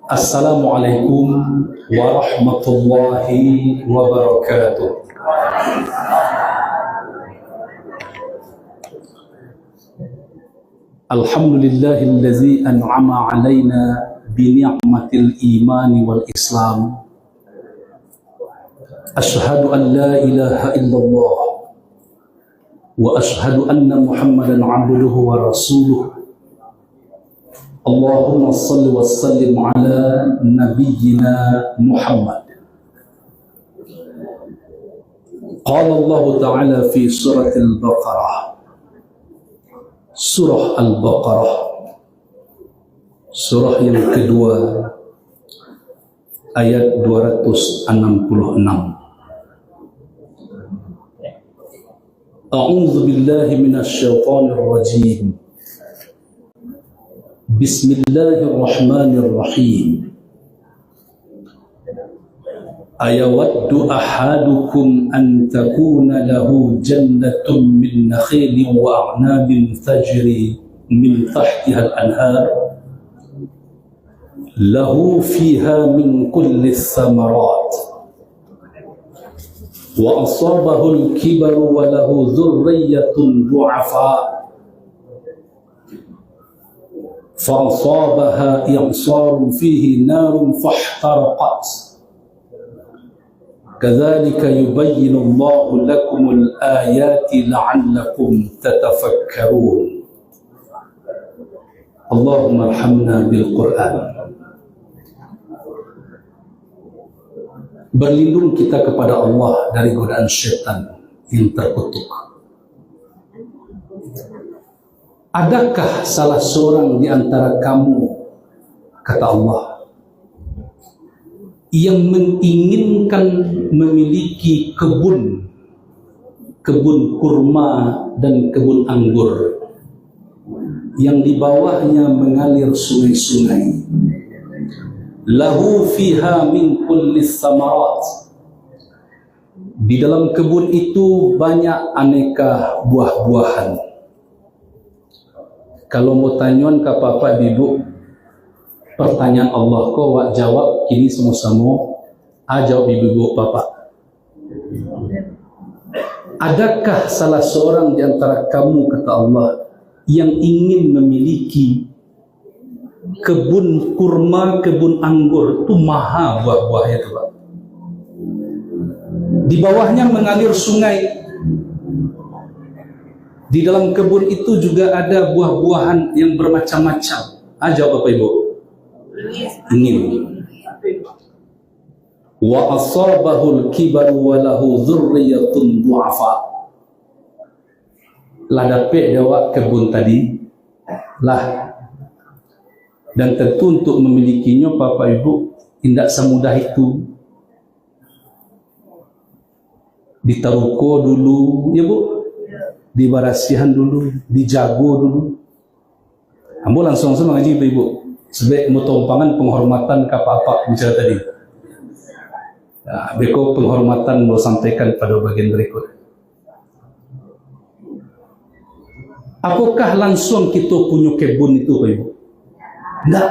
Assalamualaikum warahmatullahi wabarakatuh. Alhamdulillahillazi an'ama alaina bi ni'matil imani wal islam. Ashhadu an la ilaha illallah wa ashhadu anna Muhammadan abduhu wa rasuluh. Allahumma salli wa sallim ala nabiyyina Muhammad. Qala Allah Ta'ala fi surah Al-Baqarah. Surah Al-Baqarah, surah yang kedua, ayat 266. A'udzu billahi minasy syaithanir rajim. Bismillahirrahmanirrahim. Ayawaddu ahadukum an takuna lahu jannatun min nakhilin wa a'nabin tajri min tahtiha al-anhar lahu fiha min kulli thamarat wa asabahu al-kibaru wa lahu dhurriyyatun du'afa فأصابها إعصار فيه نار فاحترقت كذلك يبين الله لكم الآيات لعلكم تتفكرون اللهم ارحمنا بالقرآن. Berlindung kita kepada Allah dari godaan syaitan yang terkutuk. Adakah salah seorang di antara kamu, kata Allah, yang menginginkan memiliki kebun kurma dan kebun anggur yang di bawahnya mengalir sungai-sungai, lahu fiha min kulli thamarat, di dalam kebun itu banyak aneka buah-buahan. Kalau mau tanyakan ke Bapak Ibu, pertanyaan Allah kau wak jawab kini sama-sama, jawab Ibu Bapak. Adakah salah seorang di antara kamu, kata Allah, yang ingin memiliki kebun kurma, kebun anggur, itu maha buah-buahnya itu, Pak. Di bawahnya mengalir sungai. Di dalam kebun itu juga ada buah-buahan yang bermacam-macam. Jawab Bapak Ibu. Ingin. Wa asabahul kibaru wa lahu dzurriyyatun du'afa. Lah dapat dawak kebun tadi. Lah. Dan tentu untuk memilikinya Bapak Ibu tidak semudah itu. Ditaruko dulu, ya Bu. Dibarasihan dulu, dijago dulu. Ambo langsung mengaji Ibu. Sebagai mutompangan penghormatan ke apa-apa bicara tadi. Nah, beko penghormatan mau sampaikan pada bagian berikut. Apakah langsung kita punya kebun itu, Pak Ibu? Enggak.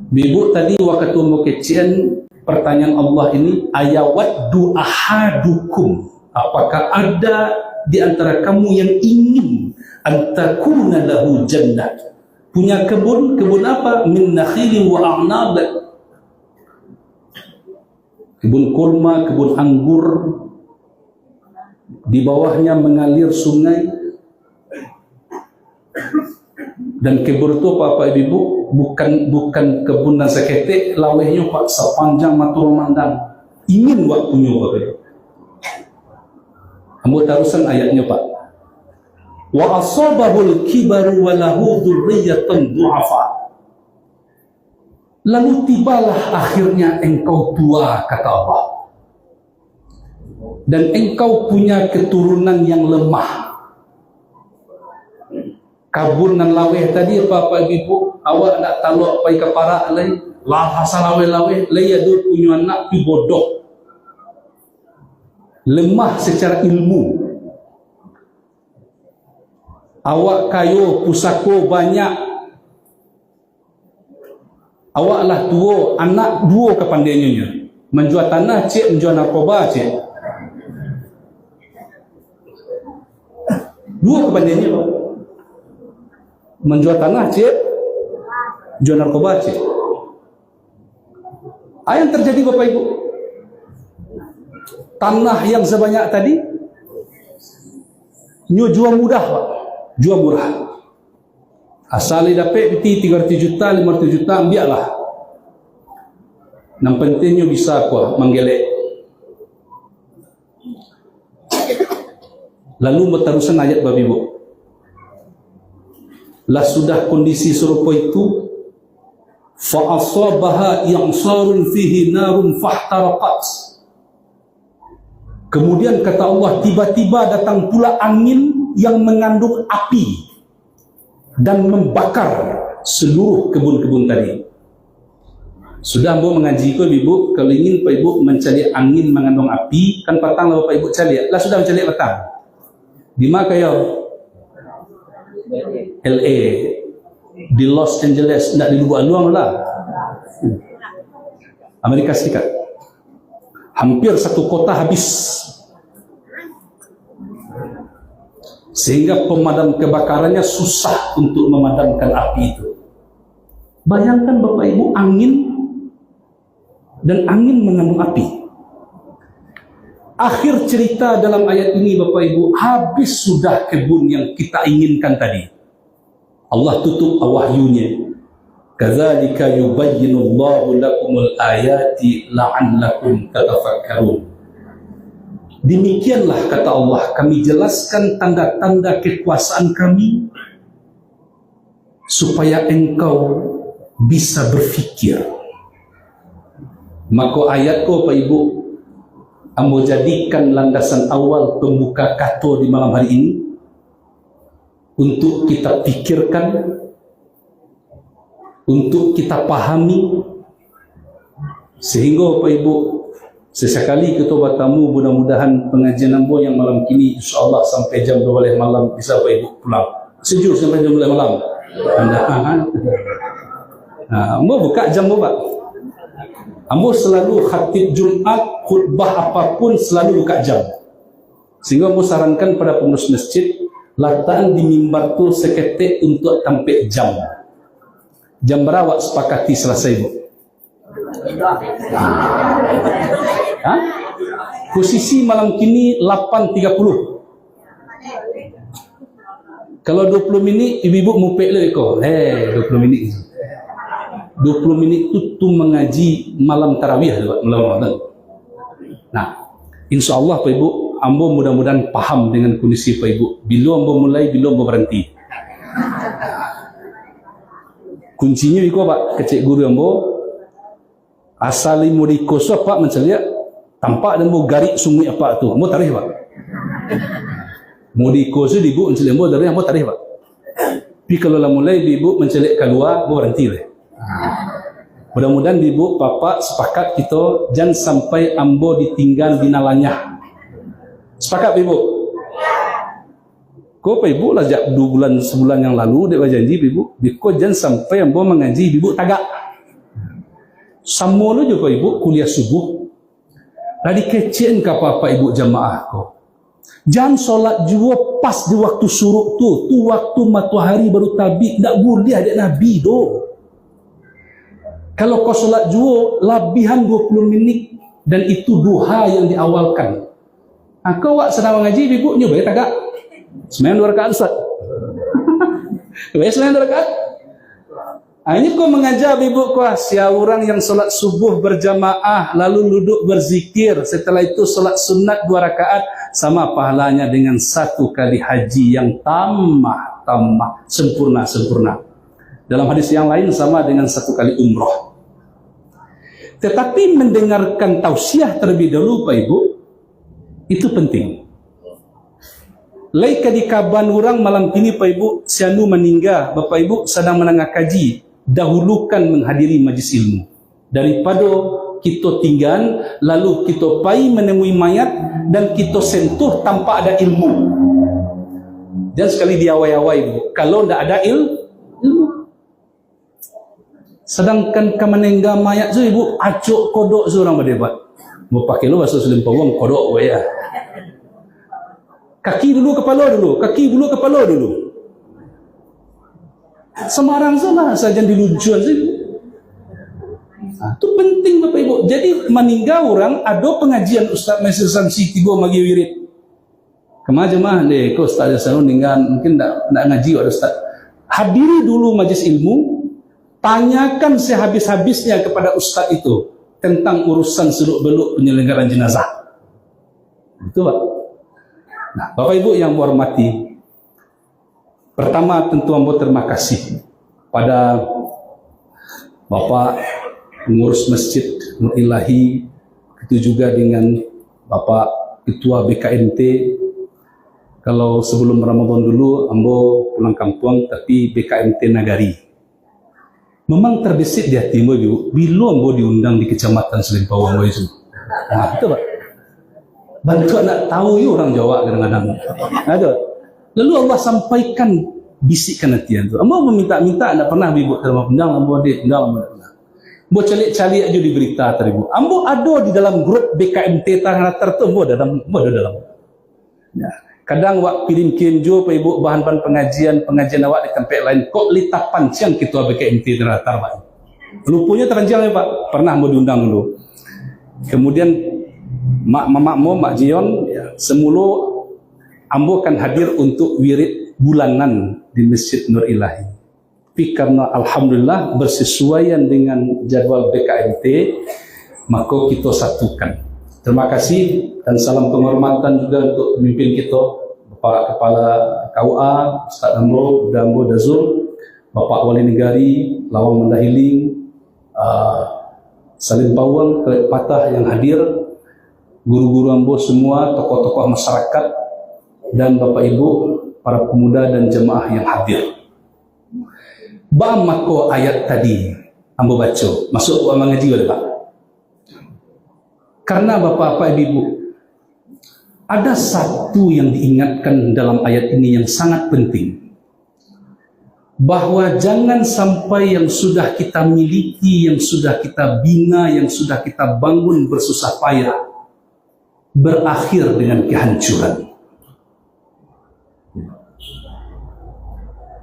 Ibu tadi waktu mau kecian pertanyaan Allah ini, ayawaddu ahadukum. Apakah ada di antara kamu yang ingin antakuna lahu jannah, punya kebun apa? Min nakhilin wa a'nab, kebun kurma, kebun anggur, di bawahnya mengalir sungai. Dan kebun itu Bapak Ibu bukan kebun dan seketik lawehnya Pak sepanjang mata memandang. Ingin waktunya Bapak Ibu. Kamu terusan ayatnya Pak. Wa asabahul kibaru wa lahu dzurriyyatun du'afa. Lalu tibalah akhirnya engkau tua, kata Allah. Dan engkau punya keturunan yang lemah. Kabun dan laweh tadi Bapak Ibu, awak nak taluk pai kepara lai, lah hasal laweh lai adur punya anak pi bodoh. Lemah secara ilmu. Awak kayo pusako banyak, Awaklah tua, anak dua kepandainya. Menjual tanah cik, menjual narkoba cik. Dua kepandainya. Menjual tanah cik, jual narkoba cik. Apa yang terjadi Bapak Ibu? Tanah yang sebanyak tadi jual mudah Pak. Jual murah. Asal dapat peti 300 juta, 500 juta, ambillah. Yang pentingnya bisa aku menggelek. Lalu berterusan ayat Bapak Ibu. Lah sudah kondisi serupa itu, fa asabaha i'sarun fihi narun fahtaraqat. Kemudian kata Allah, tiba-tiba datang pula angin yang mengandung api dan membakar seluruh kebun-kebun tadi. Sudah Ambo mengaji ke Ibu, kalau ingin Pak Ibu mencari angin mengandung api, kan petang lah Pak Ibu cari. Lah sudah mencari petang. Di mana kayo? LA, di Los Angeles, tidak di luar luang lah. Amerika Serikat. Hampir satu kota habis. Sehingga pemadam kebakarannya susah untuk memadamkan api itu. Bayangkan Bapak Ibu, angin dan angin mengandung api. Akhir cerita dalam ayat ini Bapak Ibu, habis sudah kebun yang kita inginkan tadi. Allah tutup wahyunya. Kadzalika yubayyinullahu lakumul ayati la'allakum tatafakkarun. Demikianlah kata Allah, kami jelaskan tanda-tanda kekuasaan kami supaya engkau bisa berfikir. Maka ayatku Pak Ibu, Ambo jadikan landasan awal pembuka kato di malam hari ini untuk kita pikirkan, untuk kita pahami, sehingga Pak Ibu sesekali ketua tamu, mudah-mudahan pengajian Ambo yang malam kini insyaAllah sampai jam 12 malam bisa Pak Ibu pulang. Sejuk sampai jam 12 malam. Ambo buka jam Pak. Ambo selalu khatib Jumat, khutbah apapun selalu buka jam. Sehingga Ambo sarankan pada pengurus masjid, letakkan di mimbar tu seketik untuk tampil jam. Jam berapa sepakati selesai Bu? Posisi malam kini 8.30. Kalau 20 minit ibu-ibu mupek le ko. 20 minit. 20 minit itu mengaji malam tarawih malam Ramadan. Nah, insyaallah Pak Ibu, Ambo mudah-mudahan paham dengan kondisi Pak Ibu. Bila Ambo mulai, bila Ambo berhenti. Kuncinya iko Pak, kecik guru Ambo. Asali muri koso Pak menceliak tampak dan mau garik sungguh apa tu mau tarikh Pak. Muri koso ibu menceliak mau dari mau tarikh Pak. Tapi kalau lah mulai ibu menceliak keluar mau berhenti le. Mudah-mudahan ibu bapak sepakat kita jangan sampai Ambo ditinggal dinalanya. Sepakat ibu? Kau Pak Ibu lah sejak 2 bulan sebulan yang lalu dia berjanji ibu, kau jangan sampai Ambo mengaji ibu tagak. Sama lu juga Ibu kuliah subuh. Lagi kecil ke apa Ibu jamaah kau. Jangan solat juga pas di waktu suruk tu waktu matahari baru terbit. Tak boleh ada Nabi do. Kalau kau solat juga lebihan 20 menit dan itu duha yang diawalkan. Kau wak sedang mengaji Ibu nyoba tagak. Sembahyang 2 rakaat Ustaz. Sembahyang 2 rakaat. Ini kau mengajar ibu kau, siapa orang yang solat subuh berjamaah lalu duduk berzikir, setelah itu solat sunat 2 rakaat sama pahalanya dengan 1 kali haji yang tamah sempurna. Dalam hadis yang lain sama dengan 1 kali umroh. Tetapi mendengarkan tausiah terlebih dahulu Pak Ibu itu penting. Laika di kaban orang malam ini Pak Ibu sianu meninggal, Bapak Ibu sedang menengah kaji. Dahulukan menghadiri majlis ilmu daripada kita tinggal lalu kita pergi menemui mayat dan kita sentuh tanpa ada ilmu. Dan sekali diawai-awai kalau tidak ada ilmu, Sedangkan kamanengga mayat tu ibu acuk kodok seorang berdebat. Mau pakai lu bahasa Selim Pawang kodok ya. Kaki dulu kepala dulu, kaki dulu kepala dulu. Semarang sana saja dilucuan sih. Itu penting Bapak Ibu. Jadi meninggal orang ada pengajian Ustaz Mesir Samsi tiba magi wirid. Kemana mah deh, kau Ustaz Jasanu ninggal mungkin nak ngaji ada Ustaz. Hadiri dulu majlis ilmu, tanyakan sehabis-habisnya kepada Ustaz itu tentang urusan seluk-beluk penyelenggaraan jenazah. Betul Pak? Nah, Bapak Ibu yang hormati, pertama tentu ambo terima kasih pada Bapak pengurus Masjid Nur Ilahi, itu juga dengan Bapak Ketua BKMT. Kalau sebelum Ramadan dulu ambo pulang kampung, tapi BKMT Nagari memang terbesit di hatimu Ibu, bila ambo diundang di Kecamatan Selim Pawang itu. Nah, itu Pak. Bantu nak tahu ya orang Jawa kadang-kadang. Ada. Lalu Allah sampaikan bisikkan hatian tu. Ambo meminta-minta nak pernah Ibu terima undang ambo di undang ambo pernah. Ambo cari-cari aja di berita teribu. Ambo ada di dalam grup BKMT Tanah Latar tu ambo ada dalam. Ya. Kadang wak pirim kenjo Pak Ibu bahan-bahan pengajian awak di tempat lain kok lita pancang ketua BKMT Tanah Latar Pak. Lupanya teranjang ya Pak. Pernah ambo diundang dulu. Kemudian Mak Jion ya, semula ambo akan hadir untuk wirid bulanan di Masjid Nur Ilahi. Tapi karena alhamdulillah bersesuaian dengan jadwal BKMT, maka kita satukan. Terima kasih dan salam penghormatan juga untuk pemimpin kita, Bapak Kepala KUA, Ustaz Amro, Dambo Dazul, Bapak Wali Negari, Lawang Mendahiling, Salim Pawang, Kelek Patah yang hadir, guru-guru ambo semua, tokoh-tokoh masyarakat, dan Bapak Ibu, para pemuda dan jemaah yang hadir. Mako ayat tadi ambo baca, masuk buat mengaji oleh Pak. Karena Bapak Ibu, ada satu yang diingatkan dalam ayat ini yang sangat penting. Bahwa jangan sampai yang sudah kita miliki, yang sudah kita bina, yang sudah kita bangun bersusah payah berakhir dengan kehancuran.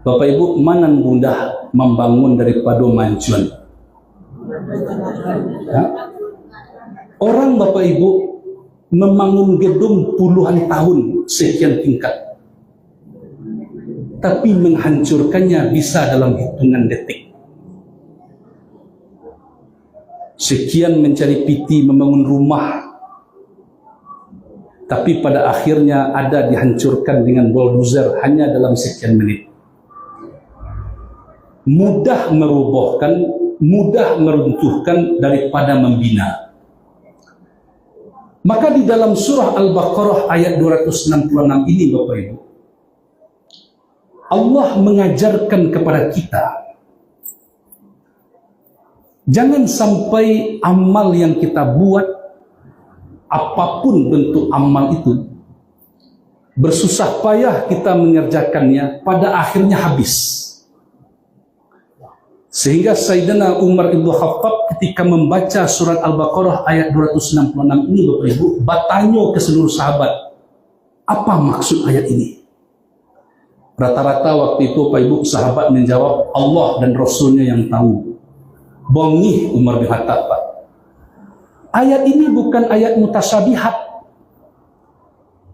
Bapak Ibu, mana mudah membangun daripada mancuan? Ya? Orang Bapak Ibu membangun gedung puluhan tahun sekian tingkat, tapi menghancurkannya bisa dalam hitungan detik. Sekian mencari piti membangun rumah, tapi pada akhirnya ada dihancurkan dengan bulldozer hanya dalam sekian menit. Mudah merobohkan, mudah meruntuhkan daripada membina. Maka di dalam surah Al-Baqarah ayat 266 ini Bapak Ibu, Allah mengajarkan kepada kita, jangan sampai amal yang kita buat, apapun bentuk amal itu, bersusah payah kita mengerjakannya, pada akhirnya habis. Sehingga Sayyidina Umar Ibn Khattab ketika membaca surat Al-Baqarah ayat 266 ini Bapak Ibu, bertanya ke seluruh sahabat, apa maksud ayat ini? Rata-rata waktu itu Pak Ibu sahabat menjawab, Allah dan Rasulnya yang tahu. Bongih Umar bin Khattab Pak. Ayat ini bukan ayat mutasyabihat.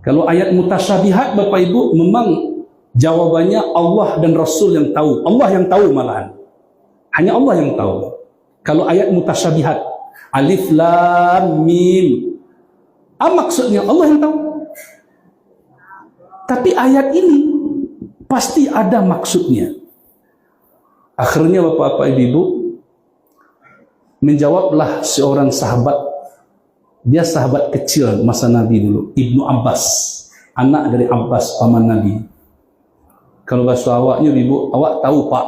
Kalau ayat mutasyabihat Bapak Ibu memang jawabannya Allah dan Rasul yang tahu. Allah yang tahu malahan. Hanya Allah yang tahu. Kalau ayat mutasyabihat, alif lam mim, maksudnya Allah yang tahu. Tapi ayat ini pasti ada maksudnya. Akhirnya Bapak-bapak Ibu, menjawablah seorang sahabat. Dia sahabat kecil masa Nabi dulu, Ibnu Abbas, anak dari Abbas paman Nabi. Kalau bahasa awaknya Ibu, awak tahu Pak,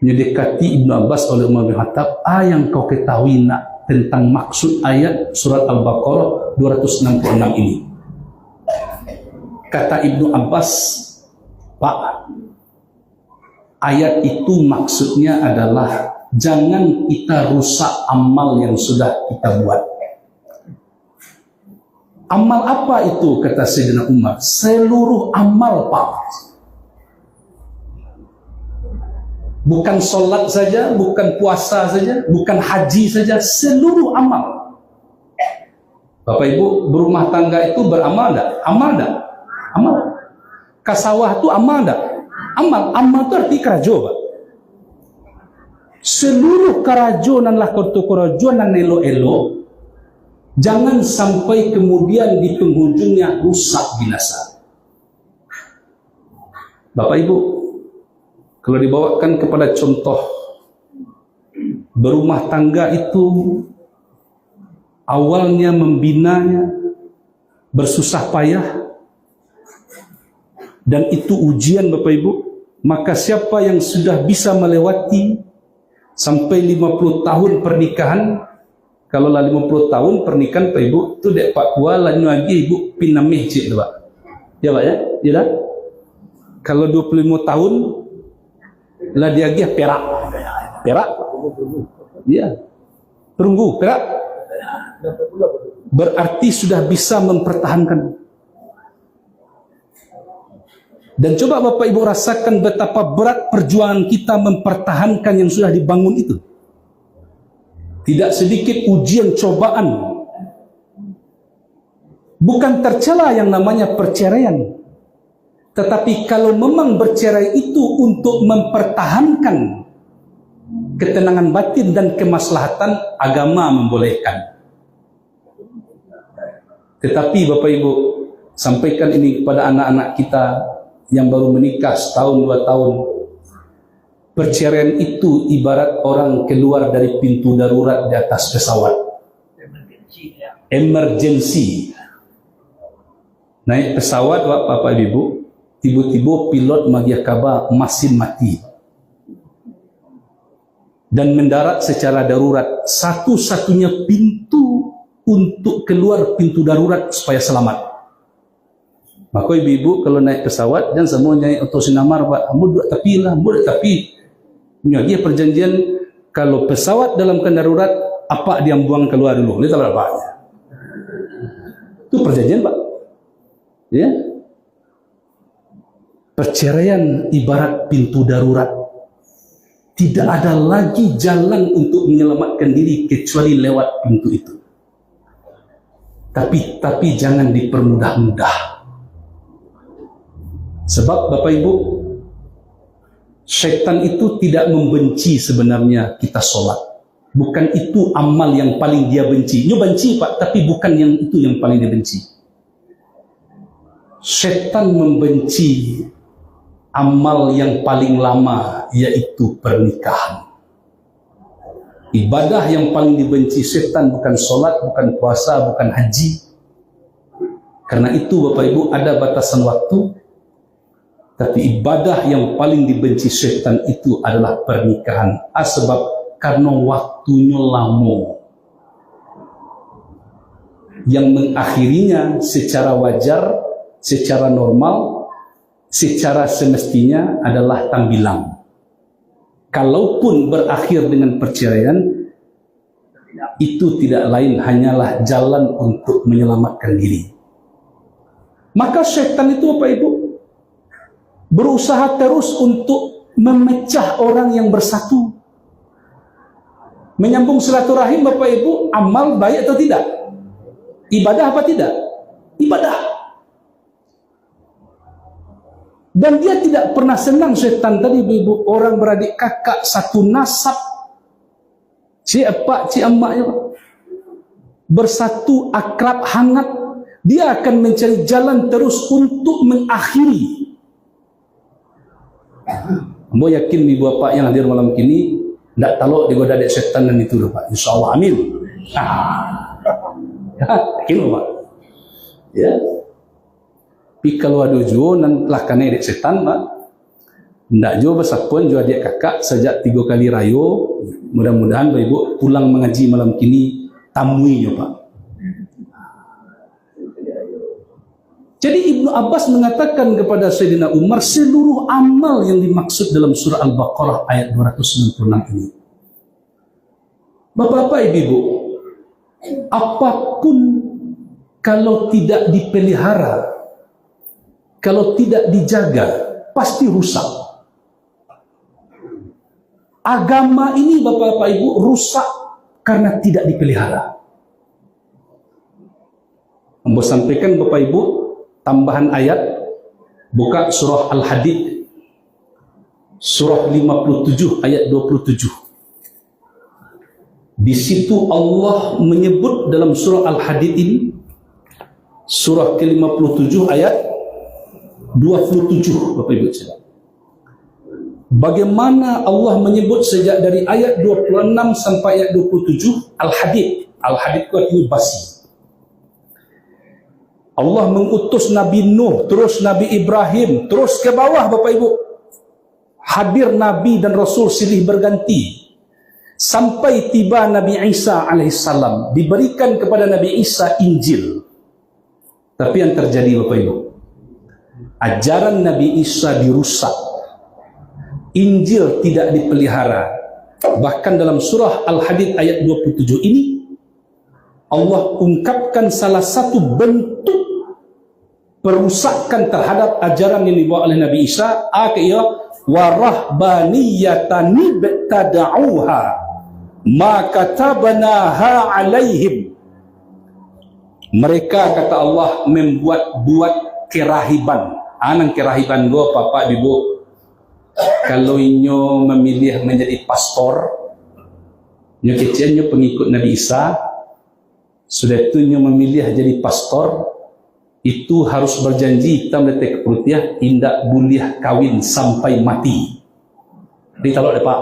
menyedekati Ibnu Abbas oleh Umar bin Khattab, yang kau ketahui nak tentang maksud ayat surat Al-Baqarah 266 ini. Kata Ibnu Abbas, Pak, ayat itu maksudnya adalah jangan kita rusak amal yang sudah kita buat. Amal apa itu, kata Sayyidina Umar? Seluruh amal, Pak. Bukan solat saja, bukan puasa saja, bukan haji saja, seluruh amal. Bapak Ibu, berumah tangga itu beramal enggak? Amal enggak? Amal. Kasawah itu amal enggak? Amal. Amal itu arti kerajo, Pak. Seluruh kerajonanlah koto kerajonan elo-elo, jangan sampai kemudian di penghujungnya rusak binasa. Bapak Ibu, kalau dibawakan kepada contoh berumah tangga itu awalnya membinanya bersusah payah dan itu ujian Bapak Ibu, maka siapa yang sudah bisa melewati sampai 50 tahun pernikahan, kalau lah 50 tahun pernikahan Pak Ibu, itu dek Pak Kua lanyu lagi Ibu pinamih cik tu Pak. Ya Pak ya? Ya dah? Kalau 25 tahun lah dia lagi perak. Perak? Iya. Perunggu, perak. Berarti sudah bisa mempertahankan. Dan coba Bapak Ibu rasakan betapa berat perjuangan kita mempertahankan yang sudah dibangun itu. Tidak sedikit ujian cobaan. Bukan tercela yang namanya perceraian. Tetapi kalau memang bercerai itu untuk mempertahankan ketenangan batin dan kemaslahatan, agama membolehkan. Tetapi Bapak Ibu, sampaikan ini kepada anak-anak kita yang baru menikah setahun 2 tahun. Perceraian itu ibarat orang keluar dari pintu darurat di atas pesawat. Emergency. Naik pesawat Bapak Ibu, tiba-tiba pilot magia kabar mesin mati dan mendarat secara darurat. Satu-satunya pintu untuk keluar pintu darurat supaya selamat. Maka ibu-ibu kalau naik pesawat dan semua naik otosinamar Pak, mudah tapi lah, mudah tapi ini perjanjian kalau pesawat dalam keadaan darurat apa dia buang keluar dulu. Ini tahu apa? Itu perjanjian Pak. Ya. Perceraian ibarat pintu darurat. Tidak ada lagi jalan untuk menyelamatkan diri kecuali lewat pintu itu. Tapi jangan dipermudah-mudah. Sebab Bapak Ibu, syaitan itu tidak membenci sebenarnya kita sholat. Bukan itu amal yang paling dia benci. Dia benci Pak, tapi bukan yang itu yang paling dia benci. Syaitan membenci amal yang paling lama, yaitu pernikahan. Ibadah yang paling dibenci syaitan bukan solat, bukan puasa, bukan haji. Karena itu Bapak Ibu ada batasan waktu. Tapi ibadah yang paling dibenci syaitan itu adalah pernikahan. Sebab karena waktunya lama. Yang mengakhirinya secara wajar, secara normal, secara semestinya adalah tambilang. Kalaupun berakhir dengan perceraian, itu tidak lain hanyalah jalan untuk menyelamatkan diri. Maka syaitan itu Bapak Ibu berusaha terus untuk memecah orang yang bersatu. Menyambung silaturahim Bapak Ibu, amal baik atau tidak? Ibadah apa tidak? Ibadah. Dan dia tidak pernah senang syaitan tadi ibu, orang beradik kakak satu nasab, cik epak, cik emaknya bersatu akrab hangat, dia akan mencari jalan terus untuk mengakhiri. Mau yakin ibu bapak yang hadir malam kini tidak taluk digoda dek syaitan dan itu Pak, insyaallah amin. Yakin Pak? Ya. Tapi kalau ada jo nan telah kena dek setan Pak, ndak jo besapun jo adik kakak sejak 3 kali rayo, mudah-mudahan Bapak Ibu pulang mengaji malam kini tamui jo Pak. Jadi Ibnu Abbas mengatakan kepada Sayyidina Umar, seluruh amal yang dimaksud dalam surah Al-Baqarah ayat 296 ini. Bapak-bapak, ibu-ibu, apapun kalau tidak dipelihara, kalau tidak dijaga, pasti rusak. Agama ini, bapak-bapak, ibu, rusak karena tidak dipelihara. Ambo sampaikan, bapak, ibu, tambahan ayat, buka surah Al-Hadid, surah 57 ayat 27. Di situ Allah menyebut dalam surah Al-Hadid ini, surah ke-57 ayat 27, Bapak Ibu sekalian. Bagaimana Allah menyebut sejak dari ayat 26 sampai ayat 27 Al-Hadid. Al-Hadid itu artinya basi. Allah mengutus Nabi Nuh, terus Nabi Ibrahim, terus ke bawah, Bapak Ibu. Hadir Nabi dan Rasul silih berganti. Sampai tiba Nabi Isa alaihissalam. Diberikan kepada Nabi Isa Injil. Tapi yang terjadi, Bapak Ibu, ajaran Nabi Isa dirusak. Injil tidak dipelihara. Bahkan dalam surah Al-Hadid ayat 27 ini, Allah ungkapkan salah satu bentuk perusakan terhadap ajaran yang dibawa oleh Nabi Isa, warahbaniyatan ibtada'uha ma katabnaha alaihim. Mereka, kata Allah, membuat kerahiban. Anang kerahiban go, Bapak Ibu, kalau inyo memilih menjadi pastor, inyo kecil, inyo pengikut Nabi Isa, sudah itu inyo memilih jadi pastor, itu harus berjanji hitam letek putih, tidak boleh kawin sampai mati. Ditaruh deh, Pak.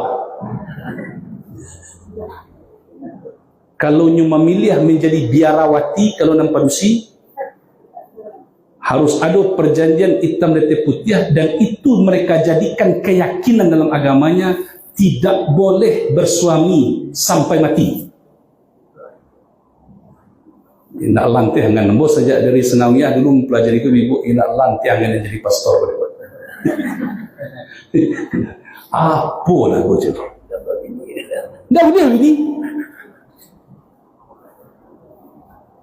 Kalau nyu memilih menjadi biarawati, kalau nampadusi, harus ada perjanjian hitam letek putih, dan itu mereka jadikan keyakinan dalam agamanya, tidak boleh bersuami sampai mati. Nak lantai dengan bos sejak dari Senawiyah dulu mempelajari itu, ibu nak lantai dengan jadi pastor. Apa lah bos itu? Dah begini.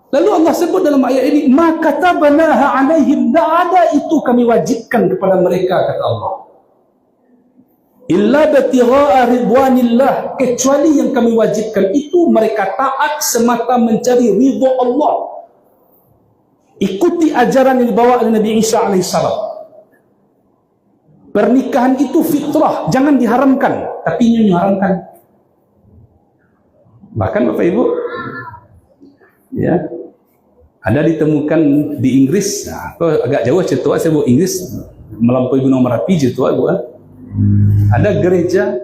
Lalu Allah sebut dalam ayat ini, maka tabanaha alaihim, tidak ada itu kami wajibkan kepada mereka, kata Allah. Illa batigha'a ridwanillah, kecuali yang kami wajibkan itu mereka taat semata mencari ridha Allah. Ikuti ajaran yang dibawa oleh Nabi Isa alaihissalam. Pernikahan itu fitrah, jangan diharamkan, tapi ini diharamkan. Bahkan Bapak Ibu, ya, ada ditemukan di Inggris. Nah, agak jauh cerita saya bawa Inggris, melampaui Gunung Merapi cerita gua. Ada gereja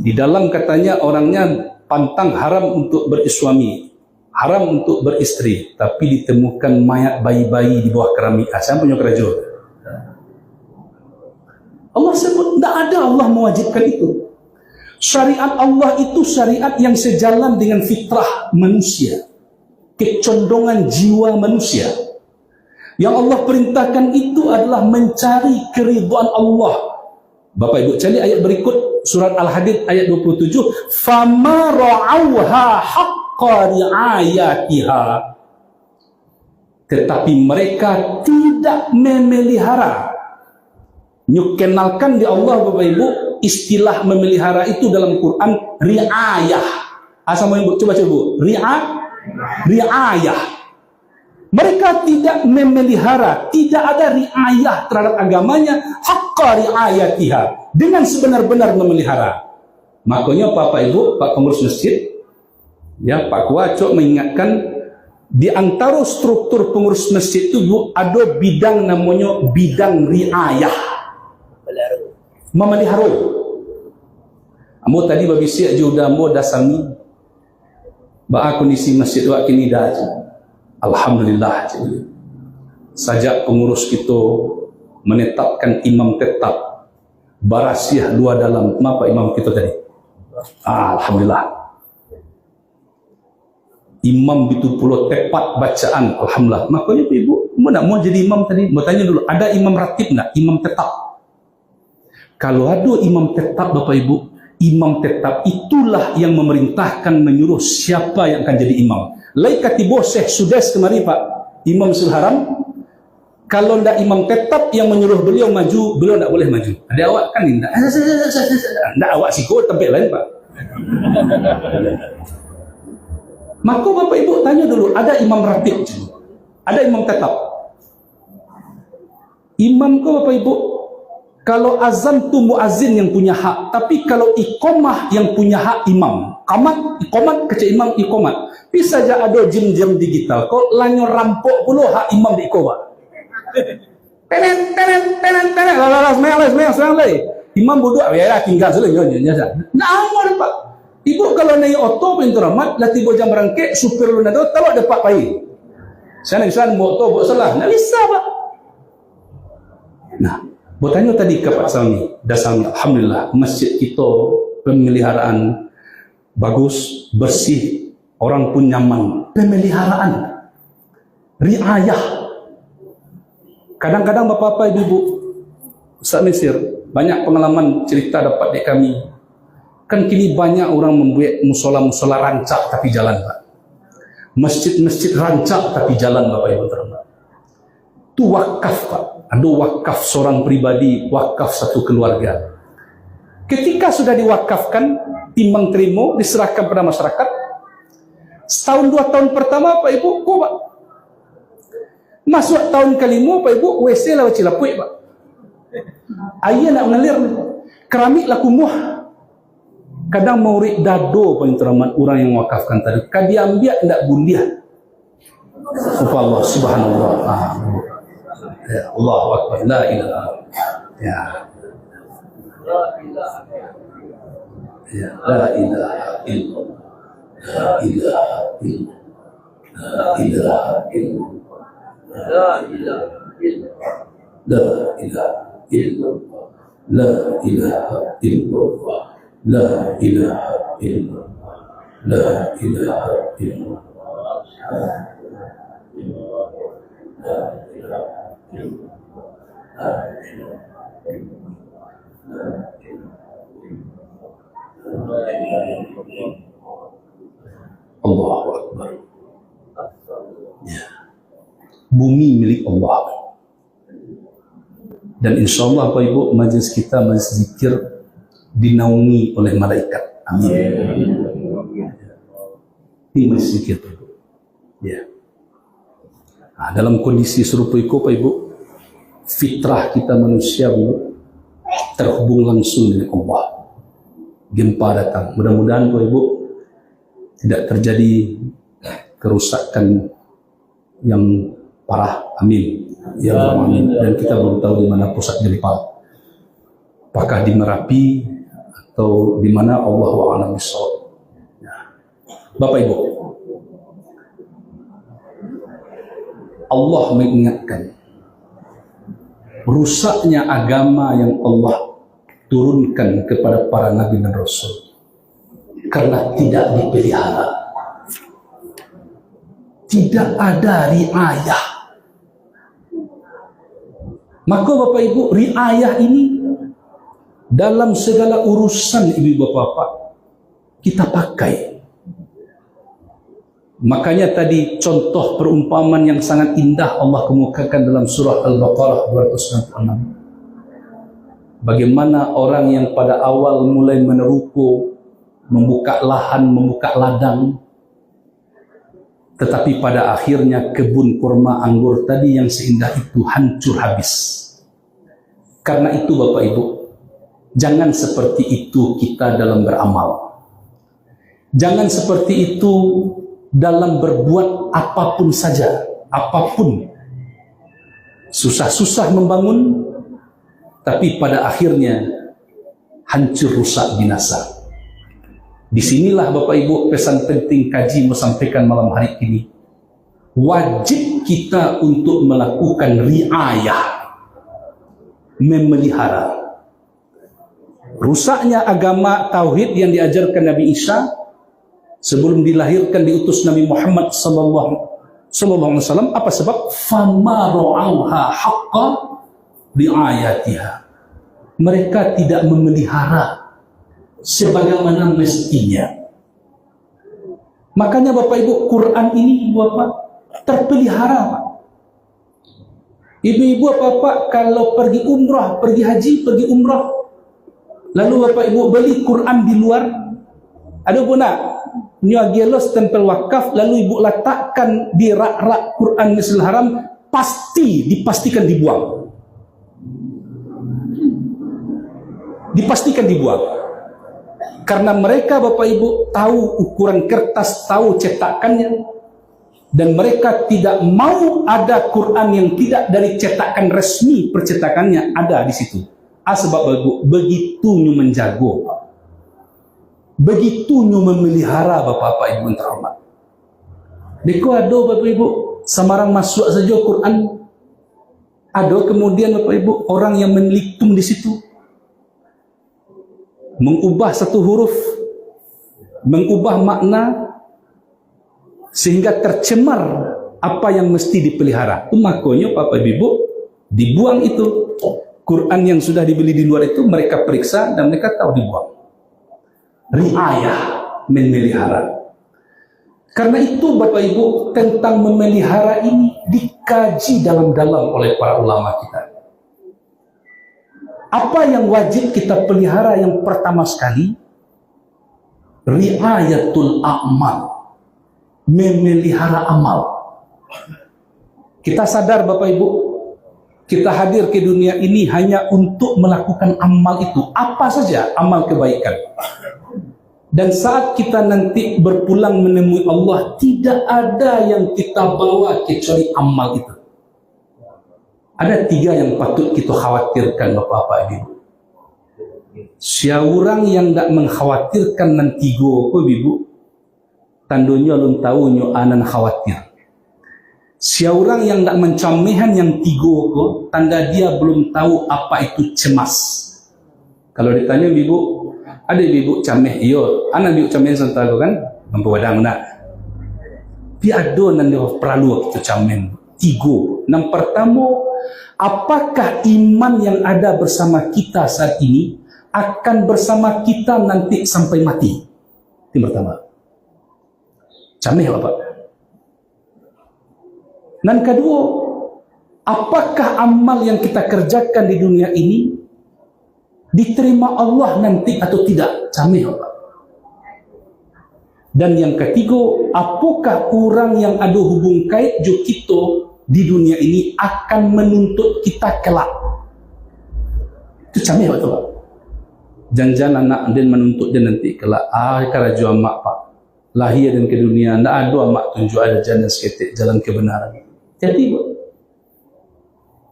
di dalam, katanya orangnya pantang haram untuk bersuami, haram untuk beristri, tapi ditemukan mayat bayi-bayi di bawah keramik. Saya punya kerajaan. Allah sebut tidak ada Allah mewajibkan itu. Syariat Allah itu syariat yang sejalan dengan fitrah manusia, kecondongan jiwa manusia. Yang Allah perintahkan itu adalah mencari keridhaan Allah. Bapak Ibu cari ayat berikut, surat Al-Hadid ayat 27, fama ra'auha haqqa ri'ayatiha, tetapi mereka tidak memelihara. Kenalkan di Allah, Bapak Ibu, istilah memelihara itu dalam Quran ri'ayah. Asal Ibu coba Bu, ri'ayah. Mereka tidak memelihara, tidak ada riayah terhadap agamanya, haqqa riayatiha, dengan sebenar-benar memelihara. Makanya Bapak Ibu, Pak Pengurus Masjid, ya Pak Kuacok mengingatkan, di antara struktur pengurus masjid itu Bu, ada bidang namanya bidang riayah, memelihara. Amo tadi babi siak juda mo dasami, ba kondisi masjid wa kini dah. Alhamdulillah, sajak pengurus kita menetapkan imam tetap barasiah dua dalam apa imam kita tadi. Alhamdulillah. imam itu pula tepat bacaan, alhamdulillah. Makanya ibu, nak mau jadi imam tadi, mau tanya dulu, ada imam ratib tak? Imam tetap. Kalau ada imam tetap Bapak Ibu, imam tetap itulah yang memerintahkan, menyuruh siapa yang akan jadi imam. Lai katibo Syekh Sudes kemari Pak, Imam Sulharam, kalau tidak imam tetap yang menyuruh beliau maju, beliau tidak boleh maju. Ada awak kan tidak? Tidak awak siko tempat lain Pak. Maka Bapak Ibu tanya dulu, ada imam ratib, ada imam tetap. Imam ko Bapak Ibu, kalau azan tu muazin yang punya hak, tapi kalau iqamah yang punya hak imam. Iqamat kecil imam iqamat. Bisa saja ada jam-jam digital. Kau lanyo rampok pula hak imam di iqamah. Tenen. Imam bodoh, ya tinggal saja. Nah, aman Pak. Ibu kalau naik oto pintu ramat, lah tiba jam berangkat, supir lu nado, tahu dapat pai. Sana bawa oto, bawa salah. Nah bisa Pak. Nah, bertanya tadi ke Pak Salmi, dasar alhamdulillah masjid kita pemeliharaan bagus, bersih, orang pun nyaman. Pemeliharaan, riayah. Kadang-kadang bapak-bapak, ibu-ibu, Ustaz Mesir, banyak pengalaman cerita dapat di kami. Kan kini banyak orang membuat musola-musola rancak tapi jalan Pak. Masjid-masjid rancak tapi jalan Bapak Ibu terhormat. Itu wakaf Pak. Ada wakaf seorang pribadi, wakaf satu keluarga. Ketika sudah diwakafkan, timbang terima, diserahkan pada masyarakat. Setahun 2 tahun pertama Pak Ibu, kok Pak? Masuk tahun kelima Pak Ibu, WC lah cilapui Pak. Ayah nak mengalir, keramik lah kumuh. Kadang maurik dado paling teramat orang yang wakafkan tadi. Kad diambil tidak bundiah. Allah subhanallah. Ya Allah akbar. La ilaha. Ya. Ya. La ilaha illallah. La ilaha illallah. La ilaha illallah. La ilaha illallah. La ilaha illallah. La ilaha illallah. La ilaha illallah. La ilaha illallah. La ilaha illallah. Allahu Akbar. Ya. Bumi milik Allah. Dan insya Allah Bapak Ibu, majlis kita, majlis zikir dinaungi oleh malaikat. Amin. Ini majlis zikir Pak Ibu. Ya. Nah, dalam kondisi serupa itu Pak Ibu, fitrah kita manusia Bu, terhubung langsung dengan Allah. Gempa datang. Mudah-mudahan Pak Ibu tidak terjadi kerusakan yang parah. Amin. Ya Allah, amin. Dan kita belum tahu di mana pusat gempa. Apakah di Merapi atau di mana, Allahu a'lam bishawab. Bapak Ibu, Allah mengingatkan rusaknya agama yang Allah turunkan kepada para nabi dan rasul karena tidak dipelihara. Tidak ada riayah. Maka Bapak Ibu, riayah ini dalam segala urusan ibu bapak kita pakai. Makanya tadi contoh perumpamaan yang sangat indah Allah kemukakan dalam surah Al-Baqarah 296. Bagaimana orang yang pada awal mulai meneruku, membuka lahan, membuka ladang, tetapi pada akhirnya kebun kurma anggur tadi yang seindah itu hancur habis. Karena itu Bapak Ibu, jangan seperti itu kita dalam beramal. Jangan seperti itu dalam berbuat apapun saja, apapun. Susah-susah membangun, tapi pada akhirnya hancur, rusak, binasa. Disinilah Bapak Ibu pesan penting kaji mau sampaikan malam hari ini. Wajib kita untuk melakukan riayah, memelihara. Rusaknya agama tauhid yang diajarkan Nabi Isa sebelum dilahirkan diutus Nabi Muhammad sallallahu alaihi wasallam. Apa sebab? Fama ra'auha haqqa ri'ayatiha. Mereka tidak memelihara sebagaimana mestinya. Makanya Bapak Ibu, Quran ini Bapak terpelihara, Pak. Ibu-ibu Bapak kalau pergi umrah, pergi haji, pergi umrah, lalu Bapak Ibu beli Quran di luar, ada pun nak nyuagelos tempel wakaf, lalu ibu letakkan di rak-rak Quran Masjidil Haram, dipastikan dibuang. Dipastikan dibuang. Karena mereka Bapak Ibu tahu ukuran kertas, tahu cetakannya, dan mereka tidak mau ada Quran yang tidak dari cetakan resmi percetakannya ada di situ. Sebab begitu menjago, begitu memelihara Bapak-bapak Ibu terhormat. Deko ada Bapak Ibu samarang masuk saja Quran, ada kemudian Bapak Ibu orang yang menelikum di situ, mengubah satu huruf, mengubah makna sehingga tercemar apa yang mesti dipelihara. Itu makanya Bapak Ibu dibuang itu Quran yang sudah dibeli di luar itu, mereka periksa dan mereka tahu dibuang. Riayah, memelihara. Karena itu Bapak Ibu tentang memelihara ini dikaji dalam-dalam oleh para ulama kita. Apa yang wajib kita pelihara? Yang pertama sekali, riayatul a'mal, memelihara amal. Kita sadar Bapak Ibu, kita hadir ke dunia ini hanya untuk melakukan amal itu, apa saja amal kebaikan. Dan saat kita nanti berpulang menemui Allah, tidak ada yang kita bawa kecuali amal itu. Ada 3 yang patut kita khawatirkan Bapak-bapak Ibu. Siapa yang tak mengkhawatirkan nanti go Ibu, tandanya belum tahu nyo anan khawatir. Siapa yang tak mencamehan yang 3 ko, tanda dia belum tahu apa itu cemas. Kalau ditanya Ibu, ada Ibu cameh, iyo, anak Ibu cameh santago kan, mampu wadang nak. Piado nanti perlu kita cameh. 3. Yang pertama, apakah iman yang ada bersama kita saat ini akan bersama kita nanti sampai mati? Itu pertama. Cameh Bapak. Dan kedua, apakah amal yang kita kerjakan di dunia ini diterima Allah nanti atau tidak? Cameh Bapak. Dan yang ketiga, apakah orang yang ada hubung kait jo kita di dunia ini akan menuntut kita kelak? Itu cameh Bapak. Jangan anak dan menuntut dia nanti kelak. Karajo amak Pak, lahir dan ke dunia, tidak ada amak tunjuk ada jalan seketik, jalan kebenaran. Jadi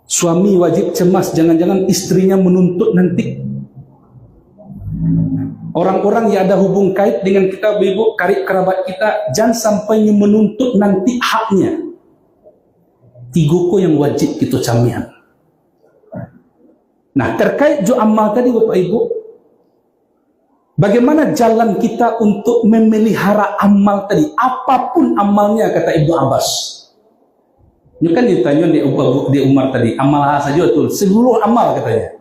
suami wajib cemas, jangan-jangan istrinya menuntut nanti. Orang-orang yang ada hubung kait dengan kita, ibu, karib kerabat kita, jangan sampai menuntut nanti haknya. 3 ko yang wajib kita camian. Nah, terkait jo amal tadi Bapak Ibu, bagaimana jalan kita untuk memelihara amal tadi? Apapun amalnya, kata Ibnu Abbas. Ini kan ditanya di Umar tadi, amal saja betul, seluruh amal katanya.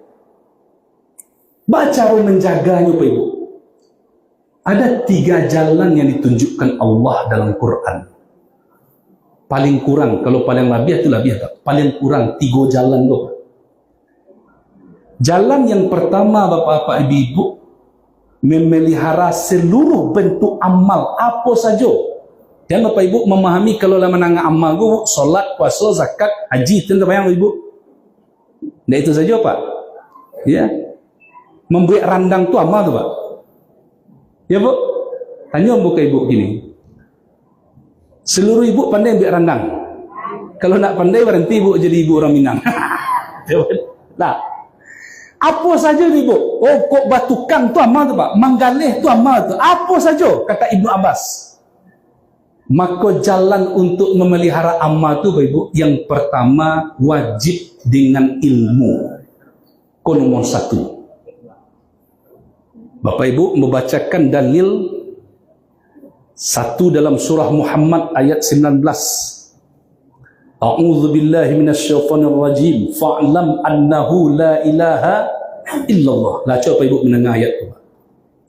Baca menjaganya Bapak Ibu. Ada 3 jalan yang ditunjukkan Allah dalam Quran. Paling kurang, kalau paling lebih itu lebih, paling kurang 3 jalan loh. Jalan yang pertama Bapak-bapak Ibu, memelihara seluruh bentuk amal apa saja. Dan Bapak Ibu memahami kalau lama menangga amal itu, solat, puasa, zakat, haji, itu bayang Ibu. Nah itu saja Pak. Ya. Memberi randang itu amal tuh Pak. Ya Bu, tanya buka Ibu gini. Seluruh Ibu pandai ambil randang. Kalau nak pandai berhenti Ibu jadi ibu orang Minang. Nah, apa saja nih Bu? Oh, kok batukan tu amal tu Pak, manggalih tu amal tu. Apa saja kata Ibnu Abbas. Maka jalan untuk memelihara amal tu Ibu, yang pertama wajib dengan ilmu. Nomor 1. Bapak Ibu membacakan dalil Satu dalam surah Muhammad ayat 19. A'udzu billahi minasyaitonir rajim. Fa'lam annahu la ilaha illallah. Lah coba ibu mendengar ayat tu.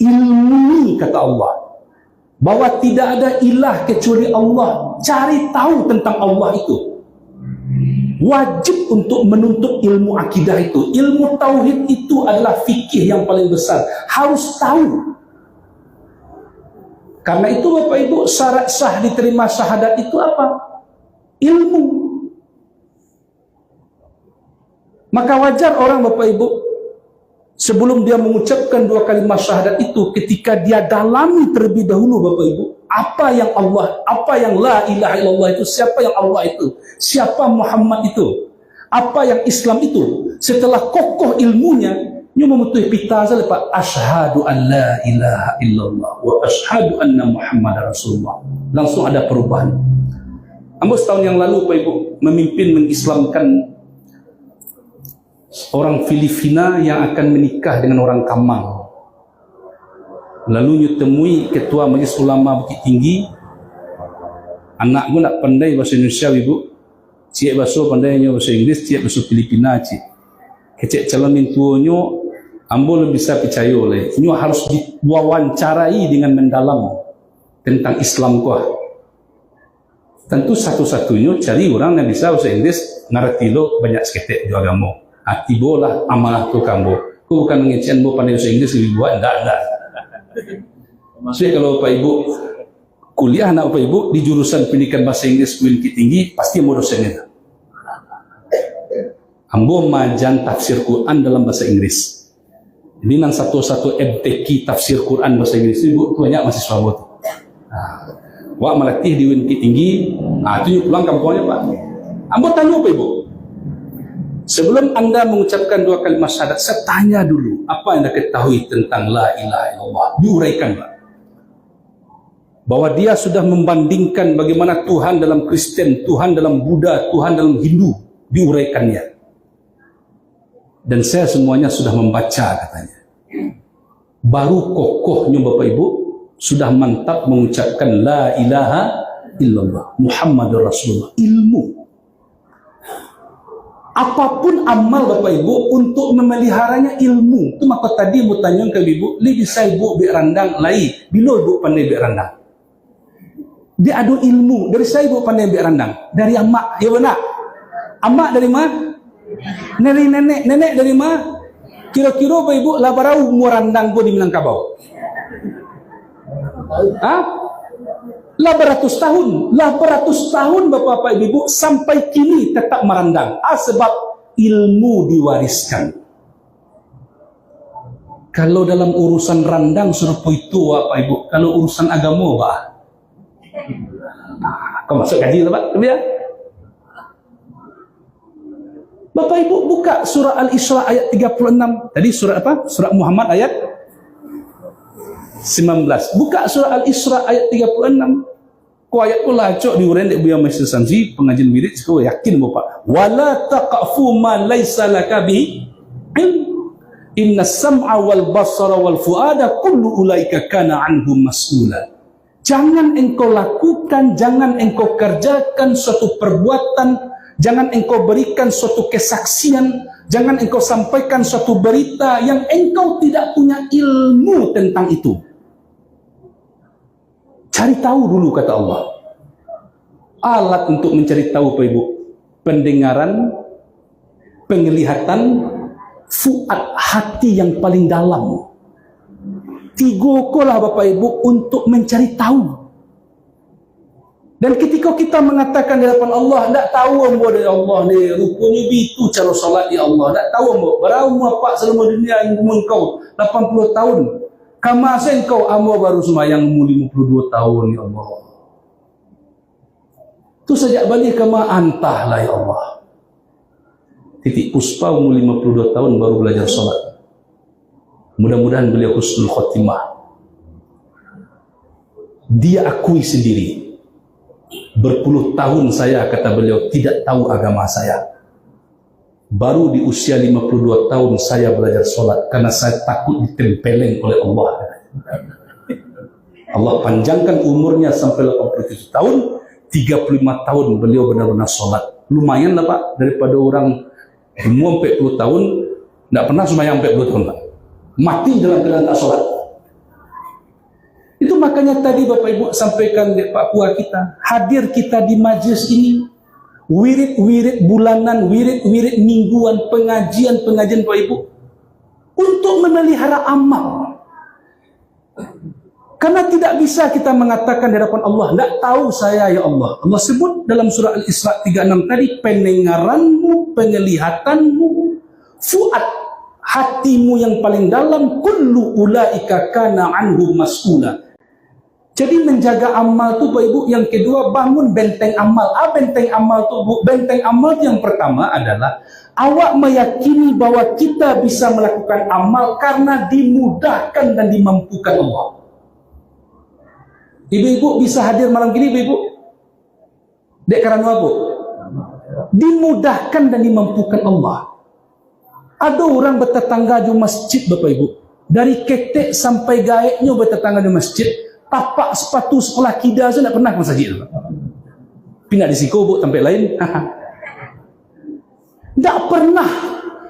Ilmu kata Allah bahwa tidak ada ilah kecuali Allah. Cari tahu tentang Allah itu. Wajib untuk menuntut ilmu akidah itu. Ilmu tauhid itu adalah fikih yang paling besar. Harus tahu. Karena itu Bapak Ibu, syarat sah diterima syahadat itu apa? Ilmu. Maka wajar orang Bapak Ibu, sebelum dia mengucapkan dua kalimat syahadat itu, ketika dia dalami terlebih dahulu Bapak Ibu, apa yang Allah, apa yang la ilaha illallah itu, siapa yang Allah itu, siapa Muhammad itu, apa yang Islam itu. Setelah kokoh ilmunya, dia memutuhi pita saja Pak, asyhadu an la ilaha illallah wa asyhadu anna Muhammad Rasulullah. Langsung ada perubahan. Ambo setahun yang lalu Pak Ibu memimpin mengislamkan orang Filipina yang akan menikah dengan orang Kamang. Lalu temui ketua Majelis Ulama Bukit Tinggi. Anakku nak pandai bahasa Indonesia Ibu. Cik bahasa pandainya bahasa Inggris, cik bahasa Filipina cik. Kecik calon mintuonyo ambo lebih bisa percaya oleh. Ini harus diwawancarai dengan mendalam tentang Islam kuah. Tentu satu-satunya cari orang yang bisa bahasa Inggris, ngerti lo banyak seketek juga agama. Hati bola amanah tu kamu. Ku bukan mengecewakan bo pandai bahasa Inggris lebih buat enggak. Maksudnya kalau Bapak Ibu kuliah anak Bapak Ibu di jurusan pendidikan bahasa Inggris Bukit Tinggi, pasti mau dosennya. Ambo majan tafsir Quran dalam bahasa Inggris. Ini nang satu-satu MTQ tafsir Quran bahasa Inggris Ibu banyak mahasiswa buat. Wak melatih di Bukit Tinggi, itu pulang kampungnya Pak. Ambo tanya Bapak Ibu, sebelum Anda mengucapkan dua kalimat syahadat, saya tanya dulu, apa yang Anda ketahui tentang la ilaha illallah? Diuraikan Pak. Bahwa dia sudah membandingkan bagaimana Tuhan dalam Kristen, Tuhan dalam Buddha, Tuhan dalam Hindu, diuraikannya. Dan saya semuanya sudah membaca katanya. Baru kokohnya Bapak Ibu, sudah mantap mengucapkan la ilaha illallah, Muhammadur Rasulullah. Ilmu. Apapun amal Bapak Ibu untuk memeliharanya ilmu. Itu maka tadi Ibu tanya ke Ibu, li bisa Ibu bik randang lai, bila Ibu pandai bik randang? Dia ada ilmu. Dari saya Ibu pandai bik randang. Dari amak, ya benar. Amak dari mana? Dari nenek. Nenek dari mana? Kira-kira Bapak Ibu lah barau umur randang gua di Minangkabau. Hah? 800 tahun. 800 tahun Bapak-bapak Ibu sampai kini tetap merandang. Sebab ilmu diwariskan. Kalau dalam urusan randang serupa itu Bapak Ibu. Kalau urusan agama Pak. Kau masuk kaji lah Pak. Ya? Bapak Ibu buka surah Al-Isra ayat 36. Tadi surah apa? Surah Muhammad ayat 19. Buka surah Al-Isra ayat 36. Kau ayat tu lah cok diurai dek Buya Masyid Sanzi pengajian wirid. Kau yakin Bapak? Wala taqafu ma laysa laka bi ilm. Inna sam'a wal basara wal fuada kullu ulaika kana anhum mas'ula. Jangan engkau lakukan, jangan engkau kerjakan suatu perbuatan, jangan engkau berikan suatu kesaksian, jangan engkau sampaikan suatu berita yang engkau tidak punya ilmu tentang itu. Cari tahu dulu kata Allah. Alat untuk mencari tahu Pak Ibu, pendengaran, penglihatan, fuad, hati yang paling dalam. Tiga kolah Bapak Ibu untuk mencari tahu. Dan ketika kita mengatakan di hadapan Allah, tak tahu ambo dari Allah ni, rupanya itu cara salat di Allah. Tak tahu ambo, berapa apa selama dunia yang engkau 80 tahun. Kamasa engkau ambo baru semayang 52 tahun ya Allah. Itu sejak balik kama antah lah ya Allah. Titik Puspa umur 52 tahun baru belajar salat. Mudah-mudahan beliau husnul khotimah. Dia akui sendiri. Berpuluh tahun saya, kata beliau, tidak tahu agama saya. Baru di usia 52 tahun saya belajar sholat karena saya takut ditempeleng oleh Allah. Allah panjangkan umurnya sampai 87 tahun, 35 tahun beliau benar-benar sholat. Lumayan lah Pak, daripada orang umur 40 tahun, tidak pernah sembahyang 40 tahun Pak. Mati dalam keadaan tak sholat. Itu makanya tadi Bapak Ibu sampaikan Pak Pua kita, hadir kita di majlis ini, wirid-wirid bulanan, wirid-wirid mingguan, pengajian-pengajian Bapak Ibu, untuk memelihara amal. Karena tidak bisa kita mengatakan di hadapan Allah, tidak tahu saya ya Allah. Allah sebut dalam surah Al-Isra 36 tadi, pendengaranmu, penglihatanmu, fuad, hatimu yang paling dalam, kullu ulaika kana anhu mas'ula. Jadi menjaga amal itu Bapak Ibu, yang kedua bangun benteng amal. Benteng amal itu Bu, benteng amal yang pertama adalah awak meyakini bahwa kita bisa melakukan amal karena dimudahkan dan dimampukan Allah. Ibu-ibu bisa hadir malam ini Ibu-ibu? Dek karena apa? Dimudahkan dan dimampukan Allah. Ada orang bertetangga di masjid Bapak Ibu, dari ketek sampai gaeknya bertetangga di masjid, tapak sepatu sekolah kida saya tidak pernah ke masjid. Pindah di siko Bu, tempat lain. Tidak pernah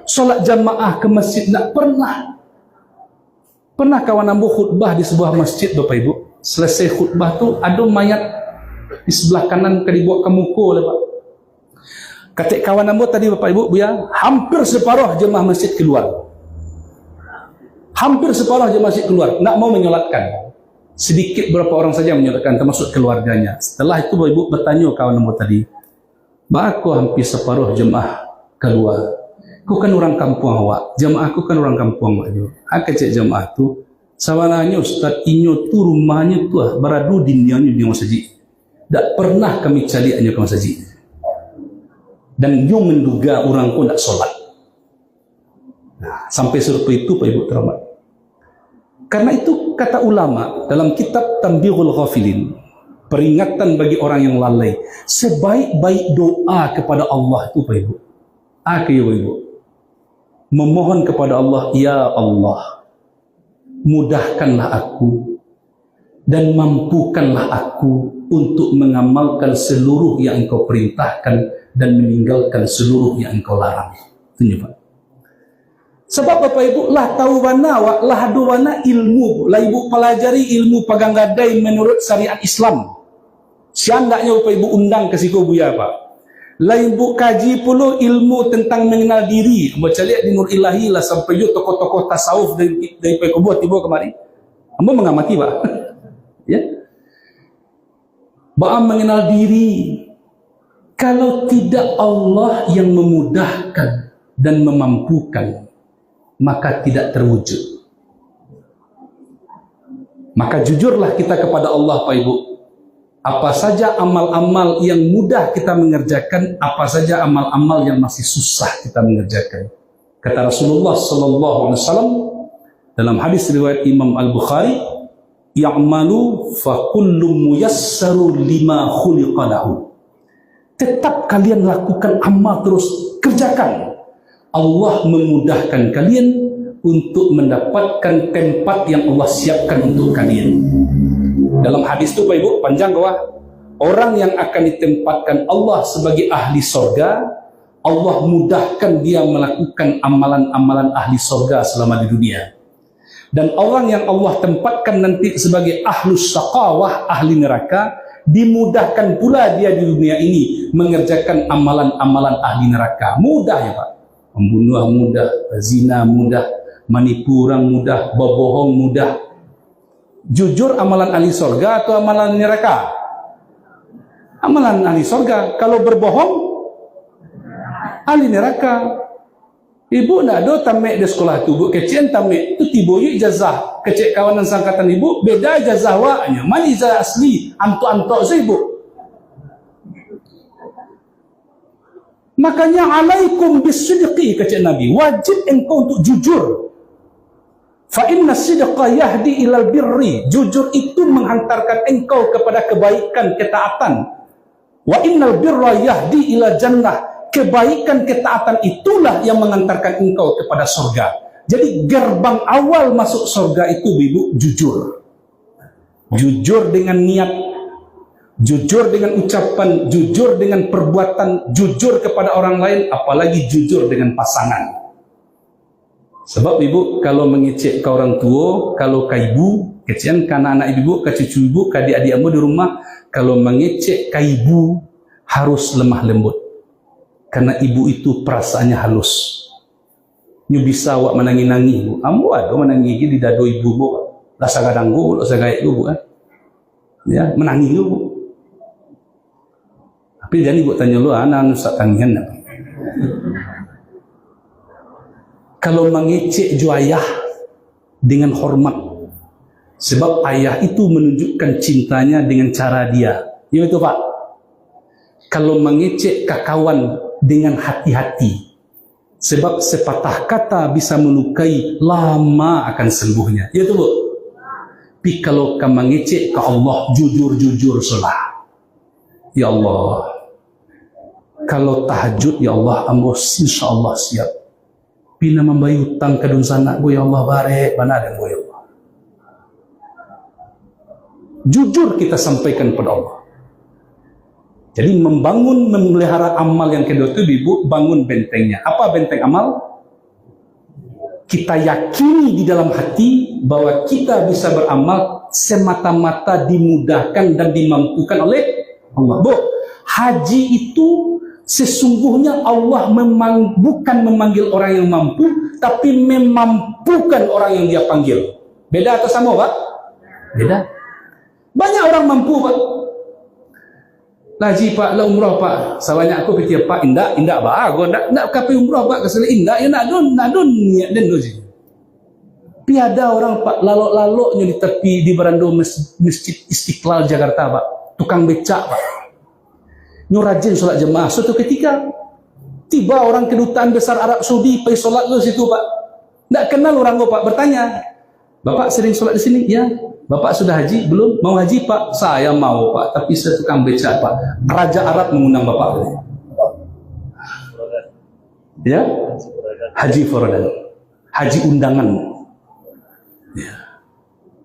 solat jamaah ke masjid, tidak pernah. Pernah kawan ambo khutbah di sebuah masjid Bapak Ibu. Selesai khutbah tu ada mayat di sebelah kanan dibawa ke muka oleh Pak. Kata kawan ambo tadi Bapak Ibu Buya, hampir separuh jemaah masjid keluar. Hampir separuh jemaah masjid keluar, nak mau menyolatkan. Sedikit berapa orang saja menyolatkan, termasuk keluarganya. Setelah itu Bapak Ibu bertanya kawan ambo tadi, "Ba aku hampir separuh jemaah keluar. Aku kan orang kampung awak, jemaah aku kan orang kampung awak juga. Aku cek jemaah tu sawananya Ustaz inyo tu rumahnya tu beradu dinyanyo di masjid. Tak pernah kami cariannya ke masjid. Dan dia menduga orang pun tak solat." Nah, sampai serupa itu Pak Ibu terhormat. Karena itu kata ulama dalam kitab Tanbihul Ghafilin, peringatan bagi orang yang lalai, sebaik-baik doa kepada Allah itu Pak Ibu, Pak Ibu, memohon kepada Allah, ya Allah, mudahkanlah aku dan mampukanlah aku untuk mengamalkan seluruh yang Engkau perintahkan dan meninggalkan seluruh yang Engkau larang. Itu Pak. Sebab Bapak Ibu lah tahu mana awak, lah adu mana ilmu, lah Ibu pelajari ilmu pegang gadai menurut syariat Islam. Siandaknya Bapak Ibu undang ke siku Buya Pak. Lah Ibu kaji pula ilmu tentang mengenal diri. Baca lihat di Nur Ilahi lah sampai juga tokoh-tokoh tasawuf dari Pak Ibu tiba kemari. Amba mengamati Pak. Ya. Baam mengenal diri. Kalau tidak Allah yang memudahkan dan memampukan, maka tidak terwujud. Maka jujurlah kita kepada Allah Pak Ibu. Apa saja amal-amal yang mudah kita mengerjakan, apa saja amal-amal yang masih susah kita mengerjakan. Kata Rasulullah sallallahu alaihi wasallam dalam hadis riwayat Imam Al-Bukhari, "Ya'malu fa kullu muyassaru lima khuliqa lahu." Tetap kalian lakukan amal terus, kerjakan. Allah memudahkan kalian untuk mendapatkan tempat yang Allah siapkan untuk kalian. Dalam hadis itu Pak Ibu panjang bahwa orang yang akan ditempatkan Allah sebagai ahli sorga, Allah mudahkan dia melakukan amalan-amalan ahli sorga selama di dunia. Dan orang yang Allah tempatkan nanti sebagai ahlus syaqawah, ahli neraka, dimudahkan pula dia di dunia ini mengerjakan amalan-amalan ahli neraka. Mudah ya Pak. Membunuh mudah, zina mudah, menipu orang mudah, berbohong mudah. Jujur amalan ahli sorga atau amalan neraka? Amalan ahli sorga. Kalau berbohong, ahli neraka. Ibu nak do tamek di sekolah tu, bu kecil tamek tu tibo yu ijazah. Kecil kawanan sangkatan ibu beda ijazah waknya. Mana ijazah asli? Antok-antok saya ibu. Makanya alaikum bisidqi kata Nabi, wajib engkau untuk jujur. Fa inna sidqa yahdi ilal birri. Jujur itu menghantarkan engkau kepada kebaikan, ketaatan. Wa innal birra yahdi ila jannah. Kebaikan, ketaatan itulah yang mengantarkan engkau kepada surga. Jadi gerbang awal masuk surga itu Ibu jujur. jujur dengan niat, jujur dengan ucapan, jujur dengan perbuatan, jujur kepada orang lain, apalagi jujur dengan pasangan. Sebab ibu kalau mengecek ke orang tua, kalau ke ibu, kecian ke anak-anak ibu, ke cucu ibu, ke adik-adik ibu di rumah, kalau mengecek ke ibu harus lemah lembut. Karena ibu itu perasaannya halus. Nyu bisa awak menangi-nangi, bu. Ambo ada menangi di dado ibu, bu. Rasa kadang bu, rasa gaya ibu, kan? Ya, menangi bu. Tapi jangan ibu tanya lu, anak nusak tangian. Kalau mengecek ju ayah dengan hormat, sebab ayah itu menunjukkan cintanya dengan cara dia. Ya itu pak. Kalau mengecek ke kawan dengan hati-hati, sebab sepatah kata bisa melukai, lama akan sembuhnya. Ya itu bu. Tapi kalau kamu mengecek ke Allah, jujur-jujur solah. Ya Allah, kalau tahajud, ya Allah, ambo insya Allah siap. Pina membayu utang ke sana, ya Allah barek, mana ada ya Allah. Jujur kita sampaikan pada Allah. Jadi membangun, memelihara amal yang kedua itu ibu, bangun bentengnya. Apa benteng amal? Kita yakini di dalam hati bahwa kita bisa beramal semata-mata dimudahkan dan dimampukan oleh Allah. Bu, haji itu sesungguhnya Allah bukan memanggil orang yang mampu, tapi memampukan orang yang dia panggil. Beda atau sama pak? Beda. Banyak orang mampu pak. Haji pak, lah umrah pak. Salahnya aku kata pak, indak pak. Aku nak kapi umrah pak, kesalahan indak. Ya nak don niat dan doji. Tapi ada orang pak, lalok-laloknya di tepi di beranda masjid Istiqlal Jakarta pak. Tukang becak pak. Nyu rajin solat jemaah. Suatu ketika tiba orang kedutaan besar Arab Saudi pergi solat ke situ pak. Tak kenal orang pak, bertanya, bapak sering solat di sini? Ya. Bapak sudah haji? Belum? Mau haji pak? Saya mau pak, tapi saya tukang becak pak. Raja Arab mengundang bapak. Ya, haji forodan, haji undangan. Ya.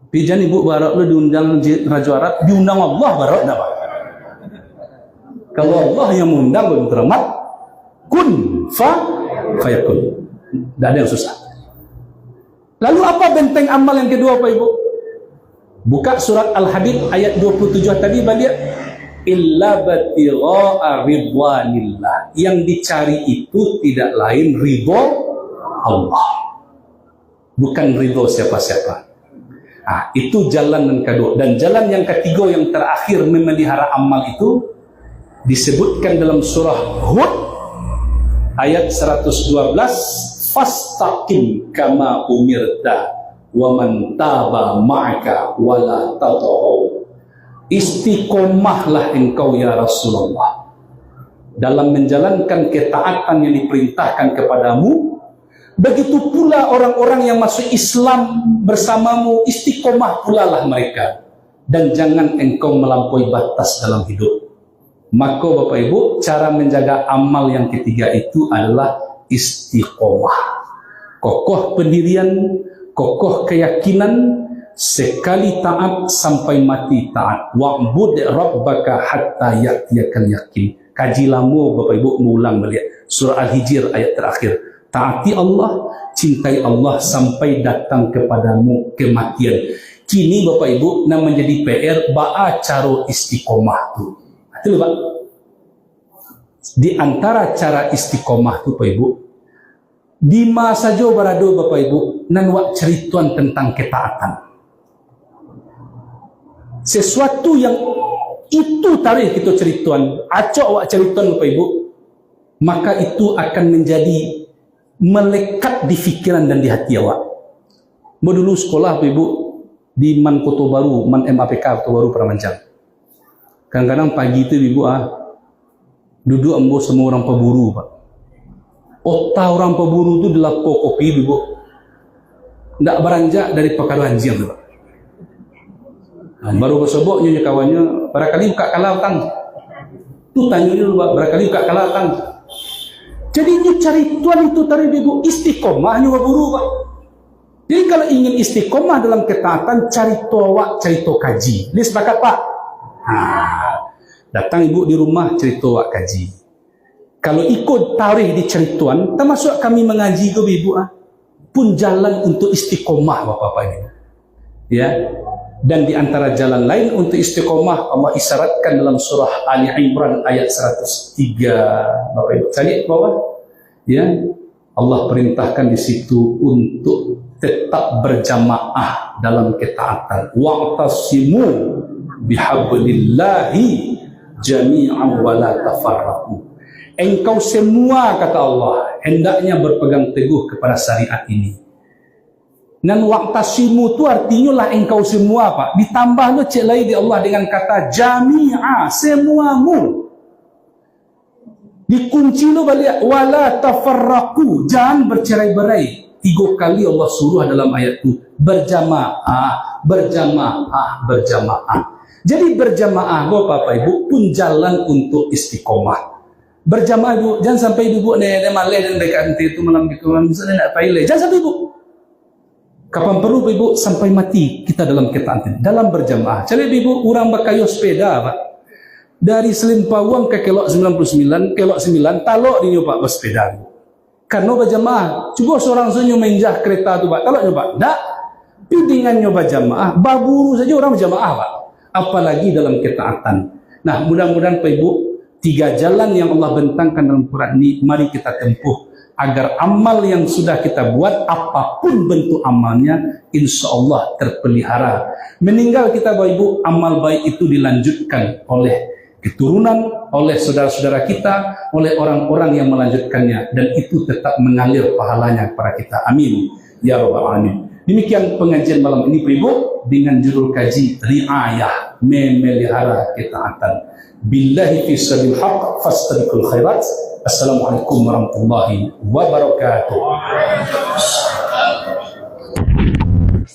Pijan ibu barak lu diundang Raja Arab, diundang Allah barak dah pak. Kalau Allah yang mengundang bertermat, kun fayakun. Tidak ada yang susah. Lalu apa benteng amal yang kedua pak ibu? Buka surat Al-Hadid ayat 27 tadi balik, illa batigha'a ridwanillah. Yang dicari itu tidak lain ridho Allah, bukan ridho siapa-siapa. Nah, itu jalan yang kedua. Dan jalan yang ketiga yang terakhir memelihara amal itu disebutkan dalam surah Hud ayat 112, fastaqim kama umirta wa man taba ma'aka wala tata'u. Istiqomahlah engkau ya Rasulullah dalam menjalankan ketaatan yang diperintahkan kepadamu. Begitu pula orang-orang yang masuk Islam bersamamu, istiqomah pula lah mereka, dan jangan engkau melampaui batas dalam hidup. Maka Bapak Ibu, cara menjaga amal yang ketiga itu adalah istiqomah. Kokoh pendirian, kokoh keyakinan, sekali taat sampai mati taat. Wa'bud rabbaka hatta ya'tiyakal yakin. Kaji lama Bapak Ibu mengulang balik surah Al-Hijr ayat terakhir. Taati Allah, cintai Allah sampai datang kepadamu kematian. Kini Bapak Ibu nak menjadi PR ba'a cara istiqomah tu. Itu Pak. Di antara cara istiqomah tu Pak Ibu, di masa saja berada Bapak Ibu nan wak cerituan tentang ketaatan. Sesuatu yang itu tarik kita cerituan, acok wak cerituan Bapak Ibu, maka itu akan menjadi melekat di fikiran dan di hati awak. Mau dulu sekolah Bapak Ibu di Man Koto Baru, Man MAPK Koto Baru Pramanjang. Kadang-kadang pagi itu ibu duduk ambo semua orang pemburu pak. Otak orang pemburu itu dilapo kopi ibu. Tidak beranjak dari pekaruan jam pak. Nah, baru bersobok nyonya kawannya, barangkali buka kalah tang. Tu tanya dulu pak, barangkali buka kalah tang. Jadi ini cari tuan itu tadi ibu istiqomahnya pemburu pak. Jadi kalau ingin istiqomah dalam ketaatan, cari tawak, cari to kaji. Ini sepakat Pak? Datang ibu di rumah, cari tawak kaji. Kalau ikut tarikh di cerituan, termasuk kami mengaji ke ibu, pun jalan untuk istiqomah Bapak-Bapak ini. Ya. Dan di antara jalan lain untuk istiqomah, Allah isyaratkan dalam surah Ali Imran ayat 103. Bapak Ibu, cari bawah. Ya. Allah perintahkan di situ untuk tetap berjamaah dalam ketaatan. Wa'tasimu bihablillahi jami'an wa la tafarraqu. Engkau semua, kata Allah, hendaknya berpegang teguh kepada syariat ini. Dan wa'tasimu itu artinya lah engkau semua Pak. Ditambah lo cek lagi di Allah dengan kata jami'a, semuamu. Dikunci lo balik wala tafarraqu, jangan bercerai-berai. 3 kali Allah suruh dalam ayat itu berjamaah, berjamaah, berjamaah. Jadi berjamaah Bapak Ibu pun jalan untuk istiqomah. Berjamaah Ibu, jangan sampai Ibu nih malai dan dekat itu malam gitu malam misalnya nak paile. Jangan sampai Ibu. Kapan perlu Ibu sampai mati kita dalam ketaatan, dalam berjamaah. Cari Ibu orang berkayu sepeda Pak. Dari Selimpawang ke Kelok 99, Kelok 9, talok dia Pak bersepeda. Karena berjamaah, coba seorang senyum menjah kereta tu Pak, talok nyoba. Tak, dengan nyoba jamaah, baburu saja orang berjamaah Pak. Apalagi dalam ketaatan. Nah, mudah-mudahan Pak Ibu, 3 jalan yang Allah bentangkan dalam Quran ini, mari kita tempuh. Agar amal yang sudah kita buat, apapun bentuk amalnya, insya Allah terpelihara. Meninggal kita Bapak Ibu, amal baik itu dilanjutkan oleh keturunan, oleh saudara-saudara kita, oleh orang-orang yang melanjutkannya, dan itu tetap mengalir pahalanya kepada kita. Amin ya rabbal alamin. Demikian pengajian malam ini Bapak Ibu dengan judul kaji riayah, memelihara ketaatan. Billahi fi sabil haq fastabiqul khairat. Assalamualaikum warahmatullahi wabarakatuh.